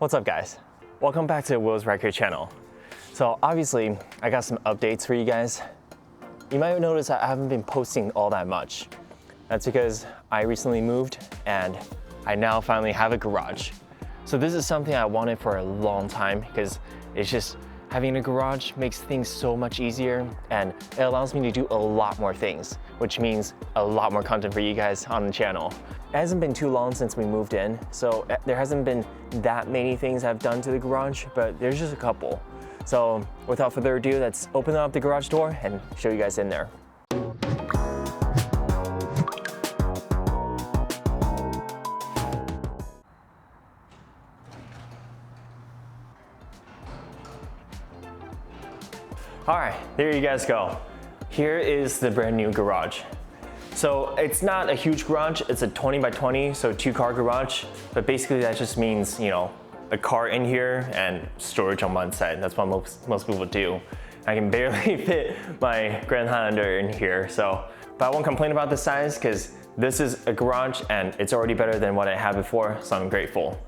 What's up guys? Welcome back to Will's Record channel. So obviously I got some updates for you guys. You might notice that I haven't been posting all that much. That's because I recently moved and I now finally have a garage. So this is something I wanted for a long time because it's just having a garage makes things so much easier and it allows me to do a lot more things, which means a lot more content for you guys on the channel. It hasn't been too long since we moved in, so there hasn't been that many things I've done to the garage, but there's just a couple. So without further ado, let's open up the garage door and show you guys in there. All right, there you guys go. Here is the brand new garage. So it's not a huge garage, it's a 20 by 20, so 2-car garage. But basically that just means, you know, a car in here and storage on one side. That's what most people do. I can barely fit my Grand Highlander in here, but I won't complain about the size because this is a garage and it's already better than what I had before, so I'm grateful.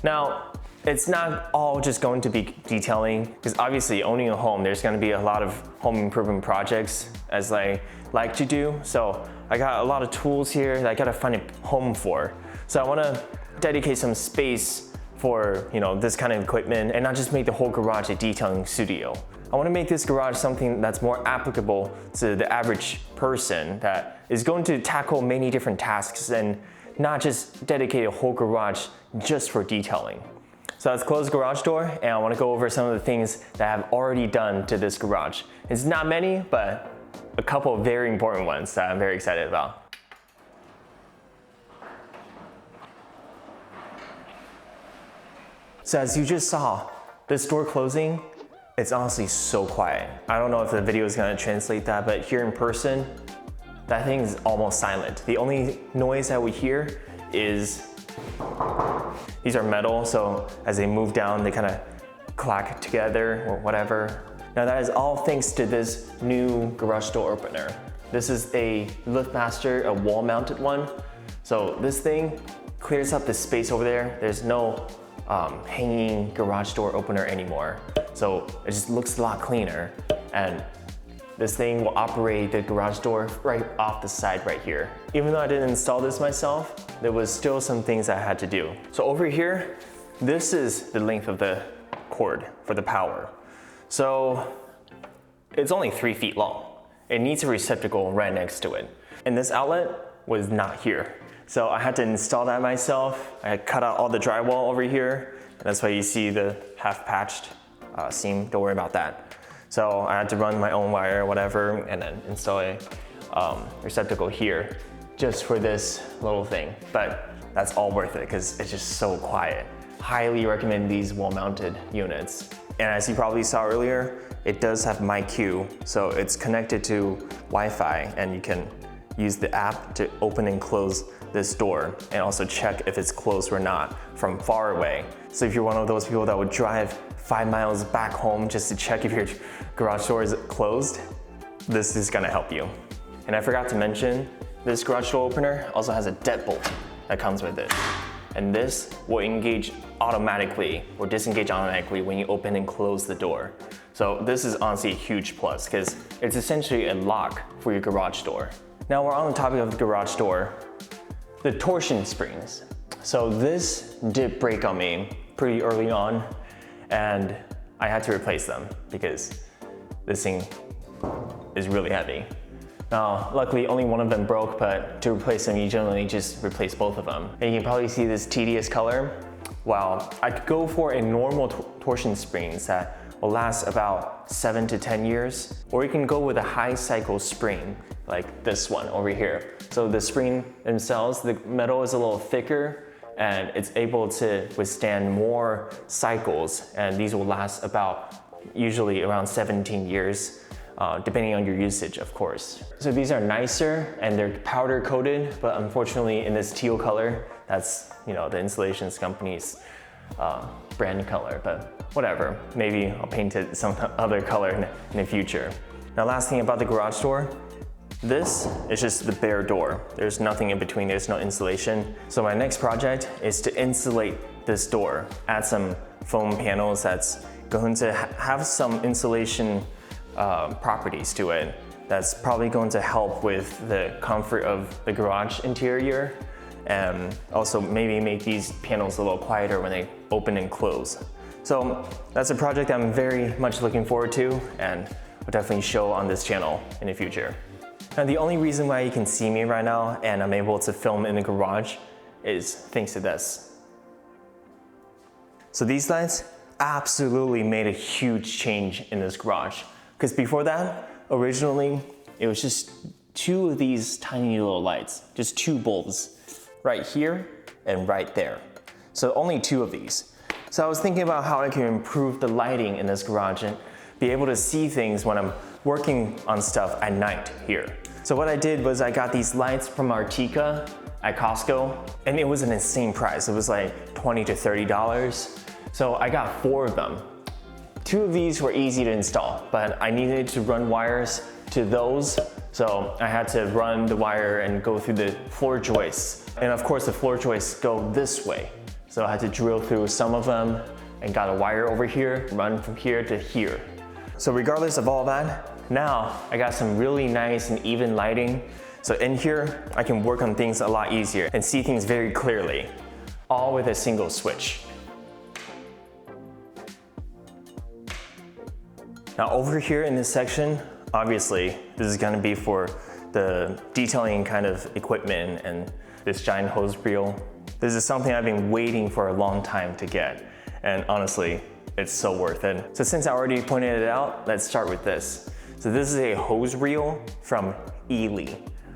Now, it's not all just going to be detailing, because obviously owning a home, there's going to be a lot of home improvement projects as I like to do. So I got a lot of tools here that I got to find a home for. So I want to dedicate some space for, you know, this kind of equipment and not just make the whole garage a detailing studio. I want to make this garage something that's more applicable to the average person that is going to tackle many different tasks and not just dedicate a whole garage just for detailing. So let's close the garage door and I want to go over some of the things that I've already done to this garage. It's not many, but a couple of very important ones that I'm very excited about. So as you just saw, this door closing, it's honestly so quiet. I don't know if the video is going to translate that, but here in person, that thing is almost silent. The only noise that we hear is these are metal, so as they move down, they kind of clack together or whatever. Now that is all thanks to this new garage door opener. This is a LiftMaster, a wall-mounted one. So this thing clears up the space over there. There's no hanging garage door opener anymore. So it just looks a lot cleaner. And this thing will operate the garage door right off the side right here. Even though I didn't install this myself, there was still some things I had to do. So over here, this is the length of the cord for the power. So it's only 3 feet long. It needs a receptacle right next to it. And this outlet was not here. So I had to install that myself. I had cut out all the drywall over here. And that's why you see the half-patched seam. Don't worry about that. So I had to run my own wire or whatever and then install a receptacle here just for this little thing. But that's all worth it because it's just so quiet. Highly recommend these wall-mounted units. And as you probably saw earlier, it does have MyQ. So it's connected to Wi-Fi and you can use the app to open and close this door and also check if it's closed or not from far away. So if you're one of those people that would drive 5 miles back home just to check if your garage door is closed, this is gonna help you. And I forgot to mention, this garage door opener also has a deadbolt that comes with it. And this will engage automatically or disengage automatically when you open and close the door. So this is honestly a huge plus because it's essentially a lock for your garage door. Now we're on the topic of the garage door, the torsion springs. So this did break on me pretty early on and I had to replace them because this thing is really heavy. Now, luckily only one of them broke, but to replace them, you generally just replace both of them. And you can probably see this tedious color. Well, I could go for a normal torsion springs that will last about 7 to 10 years, or you can go with a high cycle spring, like this one over here. So the spring themselves, the metal is a little thicker, and it's able to withstand more cycles, and these will last about usually around 17 years, depending on your usage, of course. So these are nicer and they're powder coated, but unfortunately in this teal color, that's, you know, the insulation company's brand color, but whatever. Maybe I'll paint it some other color in the future. Now, last thing about the garage door, this is just the bare door. There's nothing in between, there's no insulation. So my next project is to insulate this door, add some foam panels that's going to have some insulation properties to it. That's probably going to help with the comfort of the garage interior, and also maybe make these panels a little quieter when they open and close. So that's a project I'm very much looking forward to, and will definitely show on this channel in the future. Now the only reason why you can see me right now and I'm able to film in the garage is thanks to this. So these lights absolutely made a huge change in this garage, because before that, originally, it was just two of these tiny little lights, just two bulbs, right here and right there. So only two of these. So I was thinking about how I can improve the lighting in this garage and be able to see things when I'm working on stuff at night here. So what I did was I got these lights from Artica at Costco, and it was an insane price. It was like $20 to $30. So I got 4 of them. 2 of these were easy to install, but I needed to run wires to those. So I had to run the wire and go through the floor joists. And of course the floor joists go this way. So I had to drill through some of them and got a wire over here, run from here to here. So regardless of all that, now I got some really nice and even lighting. So in here, I can work on things a lot easier and see things very clearly, all with a single switch. Now over here in this section, obviously, this is gonna be for the detailing kind of equipment and this giant hose reel. This is something I've been waiting for a long time to get. And honestly, it's so worth it. So since I already pointed it out, let's start with this. So this is a hose reel from Ely.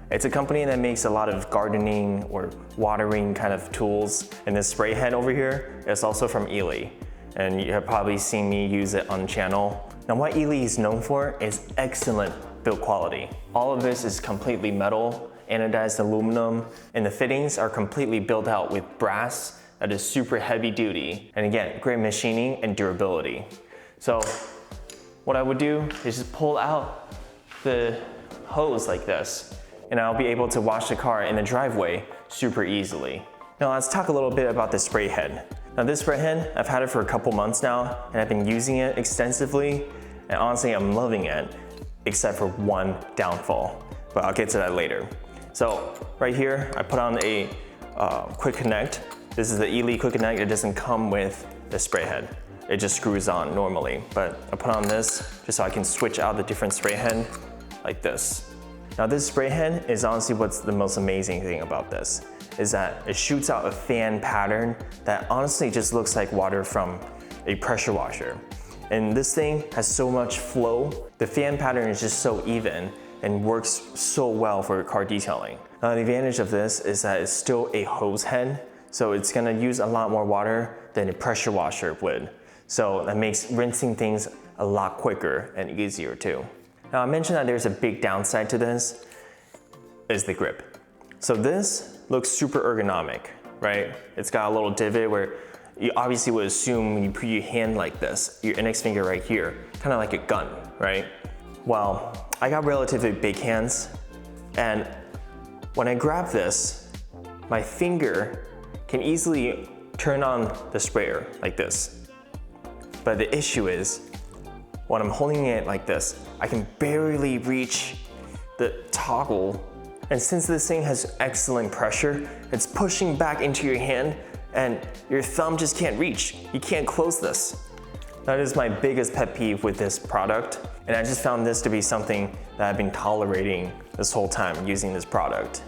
It's a company that makes a lot of gardening or watering kind of tools. And this spray head over here is also from Ely. And you have probably seen me use it on the channel. Now what Ely is known for is excellent build quality. All of this is completely metal, anodized aluminum, and the fittings are completely built out with brass that is super heavy duty. And again, great machining and durability. So what I would do is just pull out the hose like this, and I'll be able to wash the car in the driveway super easily. Now let's talk a little bit about the spray head. Now this spray head, I've had it for a couple months now, and I've been using it extensively, and honestly, I'm loving it, except for one downfall, but I'll get to that later. So right here, I put on a quick connect. This is the Ely quick connect. It doesn't come with the spray head. It just screws on normally, but I put on this just so I can switch out the different spray head like this. Now this spray head is honestly what's the most amazing thing about this, is that it shoots out a fan pattern that honestly just looks like water from a pressure washer. And this thing has so much flow. The fan pattern is just so even and works so well for car detailing. Now the advantage of this is that it's still a hose head, so it's gonna use a lot more water than a pressure washer would. So that makes rinsing things a lot quicker and easier too. Now I mentioned that there's a big downside to this, is the grip. So this looks super ergonomic, right? It's got a little divot where you obviously would assume when you put your hand like this, your index finger right here, kind of like a gun, right? Well, I got relatively big hands, and when I grab this, my finger can easily turn on the sprayer like this. But the issue is, when I'm holding it like this, I can barely reach the toggle. And since this thing has excellent pressure, it's pushing back into your hand and your thumb just can't reach. You can't close this. That is my biggest pet peeve with this product. And I just found this to be something that I've been tolerating this whole time using this product.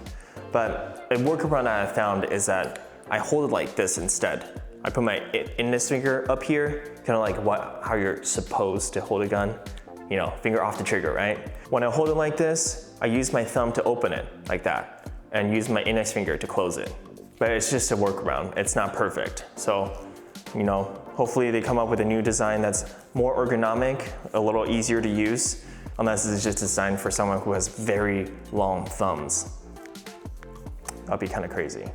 But a workaround that I found is that I hold it like this instead. I put my index finger up here, kind of like how you're supposed to hold a gun. You know, finger off the trigger, right? When I hold it like this, I use my thumb to open it like that and use my index finger to close it. But it's just a workaround. It's not perfect. So, you know, hopefully they come up with a new design that's more ergonomic, a little easier to use, unless it's just designed for someone who has very long thumbs. That'd be kind of crazy.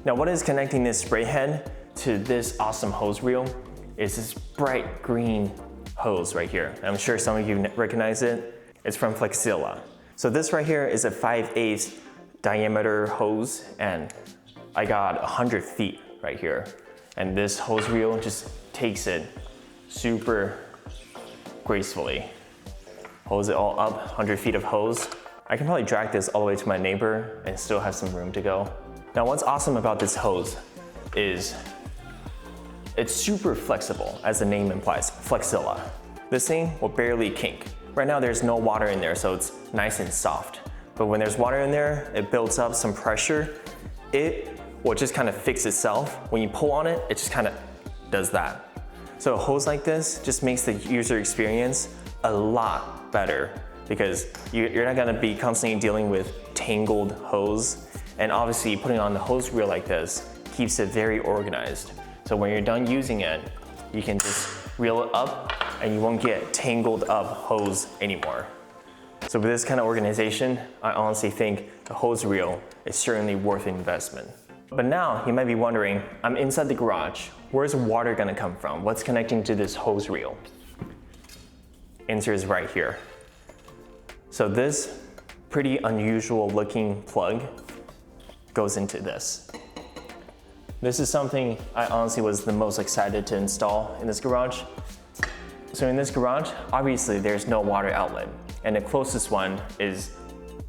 Now, what is connecting this spray head to this awesome hose reel is this bright green hose right here. I'm sure some of you recognize it. It's from Flexilla. So this right here is a 5/8 diameter hose, and I got 100 feet right here. And this hose reel just takes it super gracefully. Hose it all up, 100 feet of hose. I can probably drag this all the way to my neighbor and still have some room to go. Now what's awesome about this hose is it's super flexible, as the name implies, Flexilla. This thing will barely kink. Right now there's no water in there, so it's nice and soft. But when there's water in there, it builds up some pressure. It will just kind of fix itself. When you pull on it, it just kind of does that. So a hose like this just makes the user experience a lot better because you're not gonna be constantly dealing with tangled hose. And obviously putting on the hose reel like this keeps it very organized. So when you're done using it, you can just reel it up and you won't get tangled up hose anymore. So with this kind of organization, I honestly think the hose reel is certainly worth an investment. But now you might be wondering, I'm inside the garage. Where's water gonna come from? What's connecting to this hose reel? Answer is right here. So this pretty unusual looking plug goes into this. This is something I honestly was the most excited to install in this garage. So in this garage, obviously there's no water outlet, and the closest one is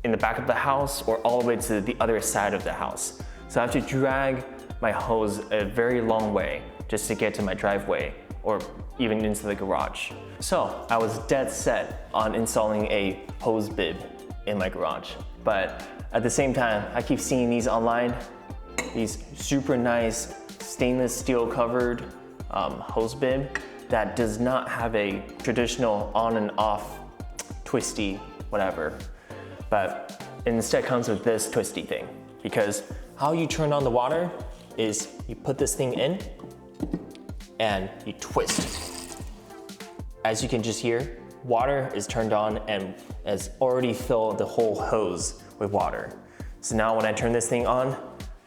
in the back of the house or all the way to the other side of the house. So I have to drag my hose a very long way just to get to my driveway or even into the garage. So I was dead set on installing a hose bib in my garage. But at the same time, I keep seeing these online, these super nice stainless steel covered hose bib that does not have a traditional on and off twisty whatever, but instead comes with this twisty thing. Because how you turn on the water is you put this thing in and you twist. As you can just hear, water is turned on and has already filled the whole hose with water. So now when I turn this thing on,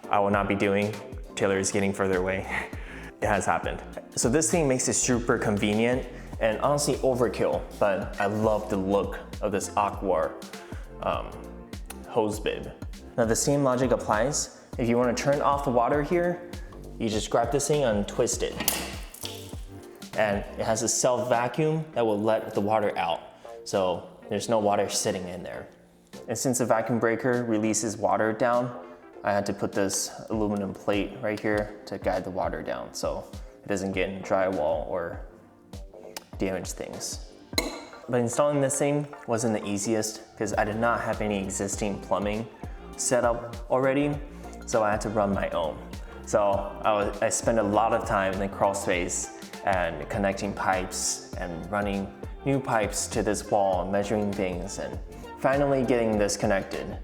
I will not be doing, Taylor is getting further away. It has happened. So this thing makes it super convenient and honestly overkill, but I love the look of this aqua hose bib. Now the same logic applies. If you want to turn off the water here, you just grab this thing and twist it. And it has a self vacuum that will let the water out. So there's no water sitting in there. And since the vacuum breaker releases water down, I had to put this aluminum plate right here to guide the water down so it doesn't get in drywall or damage things. But installing this thing wasn't the easiest because I did not have any existing plumbing set up already, so I had to run my own. So I spent a lot of time in the crawl space and connecting pipes and running new pipes to this wall and measuring things and finally getting this connected.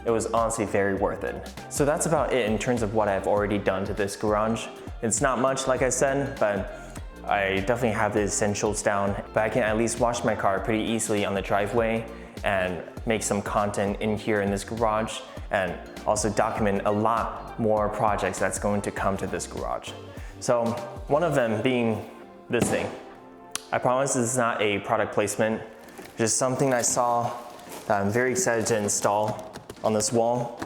It was honestly very worth it. So that's about it in terms of what I've already done to this garage. It's not much, like I said, but I definitely have the essentials down. But I can at least wash my car pretty easily on the driveway and make some content in here in this garage and also document a lot more projects that's going to come to this garage. So one of them being this thing. I promise this is not a product placement, just something I saw that I'm very excited to install on this wall.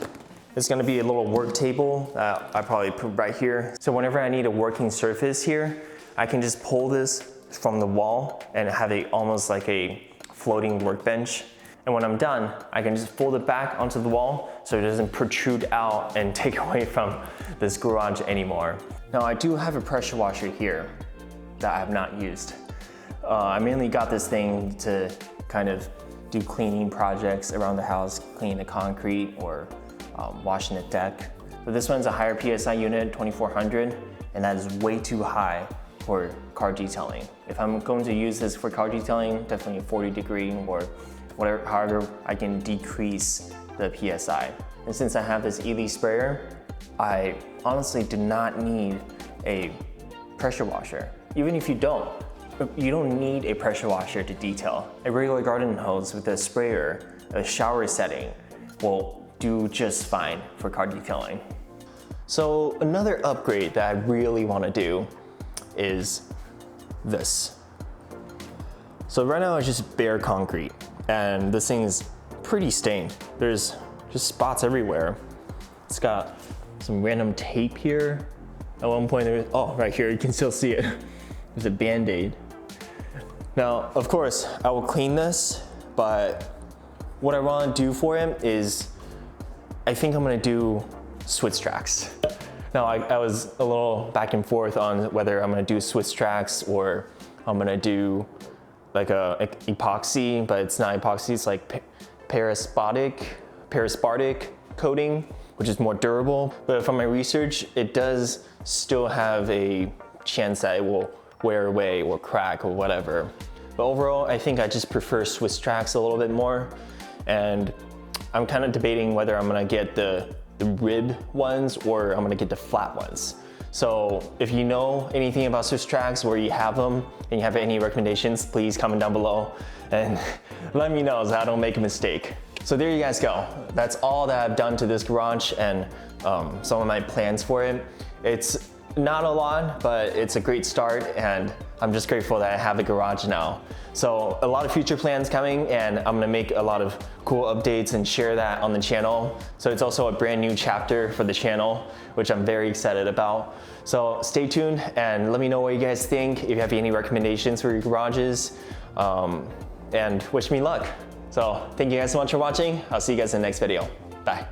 It's gonna be a little work table that I probably put right here. So whenever I need a working surface here, I can just pull this from the wall and have it almost like a floating workbench. And when I'm done, I can just fold it back onto the wall so it doesn't protrude out and take away from this garage anymore. Now I do have a pressure washer here that I have not used. I mainly got this thing to kind of do cleaning projects around the house, cleaning the concrete or washing the deck. But this one's a higher PSI unit, 2400, and that is way too high for car detailing. If I'm going to use this for car detailing, definitely a 40 degree or whatever, however I can decrease the PSI. And since I have this Ely sprayer, I honestly do not need a pressure washer. Even if you don't need a pressure washer to detail. A regular garden hose with a sprayer, a shower setting, will do just fine for car detailing. So another upgrade that I really want to do is this. So right now it's just bare concrete and this thing is pretty stained. There's just spots everywhere. It's got some random tape here At one point there was, oh, right here, you can still see it. There's a Band-Aid. Now, of course, I will clean this, but what I want to do for him is, I think I'm gonna do Swiss tracks. Now, I was a little back and forth on whether I'm gonna do Swiss tracks or I'm gonna do like a epoxy, but it's not epoxy, it's like paraspartic coating, which is more durable. But from my research, it does still have a chance that it will wear away or crack or whatever. But overall, I think I just prefer Swiss tracks a little bit more. And I'm kind of debating whether I'm gonna get the rib ones or I'm gonna get the flat ones. So if you know anything about Swiss tracks, where you have them, and you have any recommendations, please comment down below and let me know so I don't make a mistake. So there you guys go. That's all that I've done to this garage and some of my plans for it. It's not a lot, but it's a great start and I'm just grateful that I have the garage now. So a lot of future plans coming and I'm gonna make a lot of cool updates and share that on the channel. So it's also a brand new chapter for the channel, which I'm very excited about. So stay tuned and let me know what you guys think, if you have any recommendations for your garages, and wish me luck. So thank you guys so much for watching. I'll see you guys in the next video. Bye.